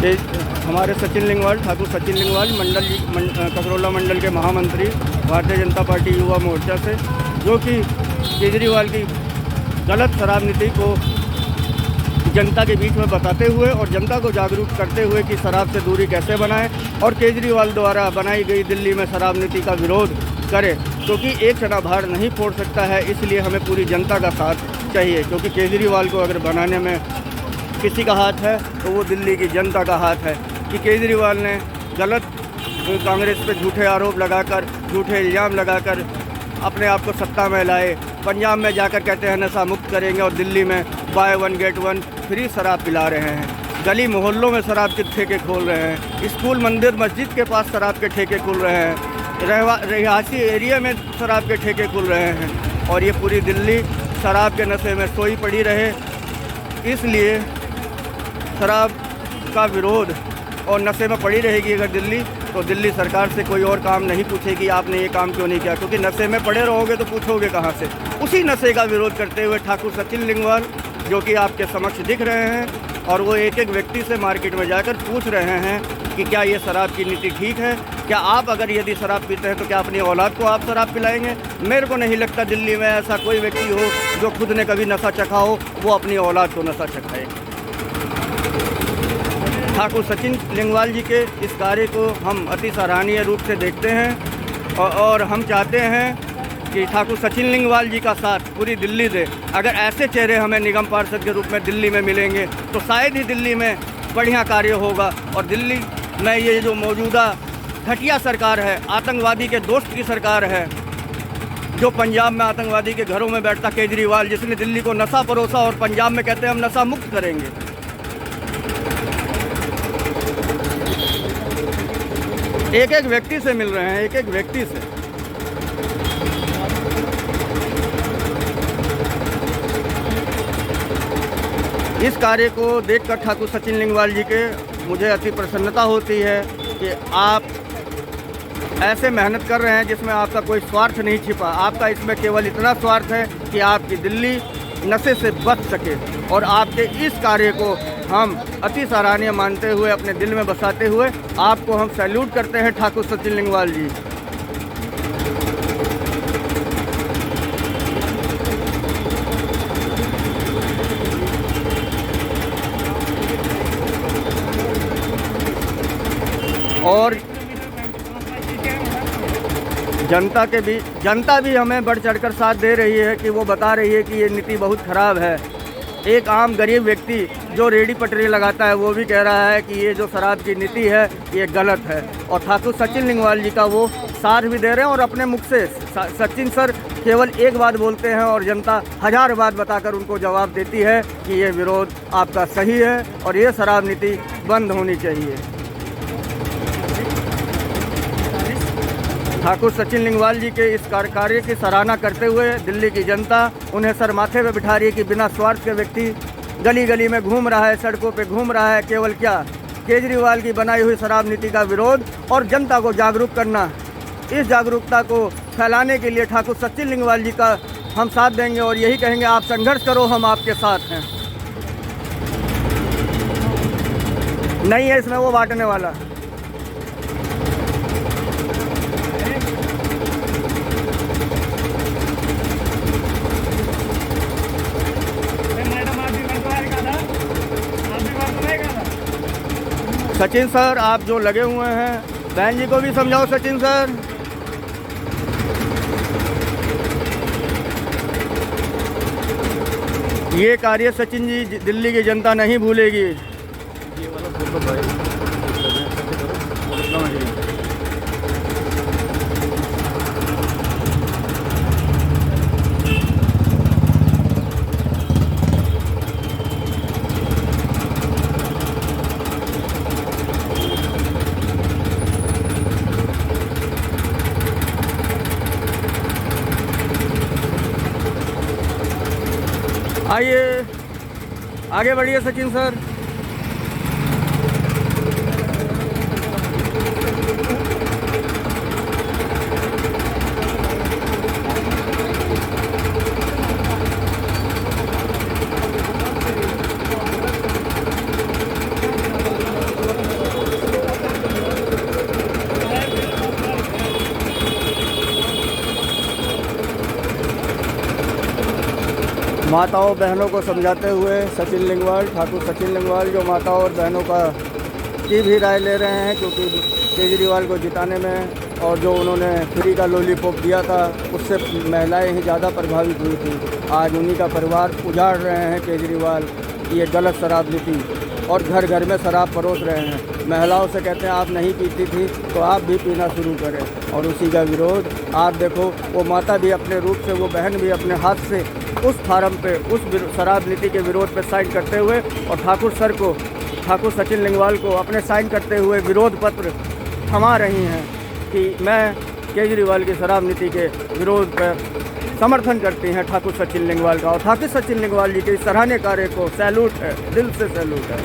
कि हमारे सचिन लिंगवाल, ठाकुर सचिन लिंगवाल कसरौला मंडल के महामंत्री भारतीय जनता पार्टी युवा मोर्चा से, जो कि केजरीवाल की गलत शराब नीति को जनता के बीच में बताते हुए और जनता को जागरूक करते हुए कि शराब से दूरी कैसे बनाएं और केजरीवाल द्वारा बनाई गई दिल्ली में शराब नीति का विरोध करें, क्योंकि एक जना भार नहीं फोड़ सकता है। इसलिए हमें पूरी जनता का साथ चाहिए, क्योंकि केजरीवाल को अगर बनाने में किसी का हाथ है तो वो दिल्ली की जनता का हाथ है। कि केजरीवाल ने गलत कांग्रेस पे झूठे आरोप लगाकर, झूठे इल्ज़ाम लगाकर अपने आप को सत्ता में लाए। पंजाब में जाकर कहते हैं नशा मुक्त करेंगे और दिल्ली में by one get one free शराब पिला रहे हैं। गली मोहल्लों में शराब के ठेके खोल रहे हैं। स्कूल, मंदिर, मस्जिद के पास शराब के ठेके खुल रहे हैं। रिहायशी एरिया में शराब के ठेके खुल रहे हैं और ये पूरी दिल्ली शराब के नशे में सोई पड़ी रहे। इसलिए शराब का विरोध और नशे में पड़ी रहेगी अगर दिल्ली, तो दिल्ली सरकार से कोई और काम नहीं पूछेगी आपने ये काम क्यों नहीं किया, क्योंकि नशे में पड़े रहोगे तो पूछोगे कहाँ से। उसी नशे का विरोध करते हुए ठाकुर सचिन लिंगवाल, जो कि आपके समक्ष दिख रहे हैं, और वो एक एक व्यक्ति से मार्केट में जाकर पूछ रहे हैं कि क्या ये शराब की नीति ठीक है, क्या आप अगर यदि शराब पीते हैं तो क्या अपनी औलाद को आप शराब पिलाएंगे। मेरे को नहीं लगता दिल्ली में ऐसा कोई व्यक्ति हो जो खुद ने कभी नशा चखा हो, वो अपनी औलाद को नशा चखाए। ठाकुर सचिन लिंगवाल जी के इस कार्य को हम अति सराहनीय रूप से देखते हैं और हम चाहते हैं कि ठाकुर सचिन लिंगवाल जी का साथ पूरी दिल्ली दे। अगर ऐसे चेहरे हमें निगम पार्षद के रूप में दिल्ली में मिलेंगे तो शायद ही दिल्ली में बढ़िया कार्य होगा। और दिल्ली में ये जो मौजूदा घटिया सरकार है, आतंकवादी के दोस्त की सरकार है, जो पंजाब में आतंकवादी के घरों में बैठता केजरीवाल, जिसने दिल्ली को नशा परोसा और पंजाब में कहते हैं हम नशा मुक्त करेंगे। एक एक व्यक्ति से मिल रहे हैं, एक एक व्यक्ति से। इस कार्य को देखकर ठाकुर सचिन लिंगवाल जी के मुझे अति प्रसन्नता होती है कि आप ऐसे मेहनत कर रहे हैं जिसमें आपका कोई स्वार्थ नहीं छिपा। आपका इसमें केवल इतना स्वार्थ है कि आपकी दिल्ली नशे से बच सके, और आपके इस कार्य को हम अति सराहनीय मानते हुए, अपने दिल में बसाते हुए आपको हम सैल्यूट करते हैं ठाकुर सचिन लिंगवाल जी। और जनता भी हमें बढ़ चढ़कर साथ दे रही है कि वो बता रही है कि ये नीति बहुत ख़राब है। एक आम गरीब व्यक्ति जो रेडी पटरी लगाता है वो भी कह रहा है कि ये जो शराब की नीति है ये गलत है, और ठाकुर सचिन लिंगवाल जी का वो साथ भी दे रहे हैं। और अपने मुख से सचिन सर केवल एक बात बोलते हैं और जनता 1000 बात बताकर उनको जवाब देती है कि ये विरोध आपका सही है और ये शराब नीति बंद होनी चाहिए। ठाकुर सचिन लिंगवाल जी के इस कार्य की सराहना करते हुए दिल्ली की जनता उन्हें सर माथे पे बिठा रही है कि बिना स्वार्थ के व्यक्ति गली गली में घूम रहा है, सड़कों पे घूम रहा है, केवल क्या केजरीवाल की बनाई हुई शराब नीति का विरोध और जनता को जागरूक करना। इस जागरूकता को फैलाने के लिए ठाकुर सचिन लिंगवाल जी का हम साथ देंगे और यही कहेंगे आप संघर्ष करो, हम आपके साथ हैं। नहीं है इसमें वो बांटने वाला। सचिन सर आप जो लगे हुए हैं, बहन जी को भी समझाओ सचिन सर। ये कार्य सचिन जी दिल्ली की जनता नहीं भूलेगी। आइए आगे बढ़िए सचिन सर। माताओं बहनों को समझाते हुए सचिन लिंगवाल, ठाकुर सचिन लिंगवाल, जो माताओं और बहनों की भी राय ले रहे हैं, क्योंकि केजरीवाल को जिताने में और जो उन्होंने फ्री का लॉलीपॉप दिया था उससे महिलाएं ही ज़्यादा प्रभावित हुई थी। आज उन्हीं का परिवार उजाड़ रहे हैं केजरीवाल ये गलत शराब नीति, और घर घर में शराब परोस रहे हैं। महिलाओं से कहते हैं आप नहीं पीती थी तो आप भी पीना शुरू करें, और उसी का विरोध आप देखो, वो माता भी अपने रूप से, वो बहन भी अपने हाथ से उस फार्म पे, उस शराब नीति के विरोध पे साइन करते हुए, और ठाकुर सचिन लिंगवाल को अपने साइन करते हुए विरोध पत्र थमा रही हैं कि मैं केजरीवाल की शराब नीति के विरोध पर समर्थन करती हैं ठाकुर सचिन लिंगवाल का। और ठाकुर सचिन लिंगवाल जी के इस सराहनीय कार्य को सैल्यूट है, दिल से सैल्यूट है।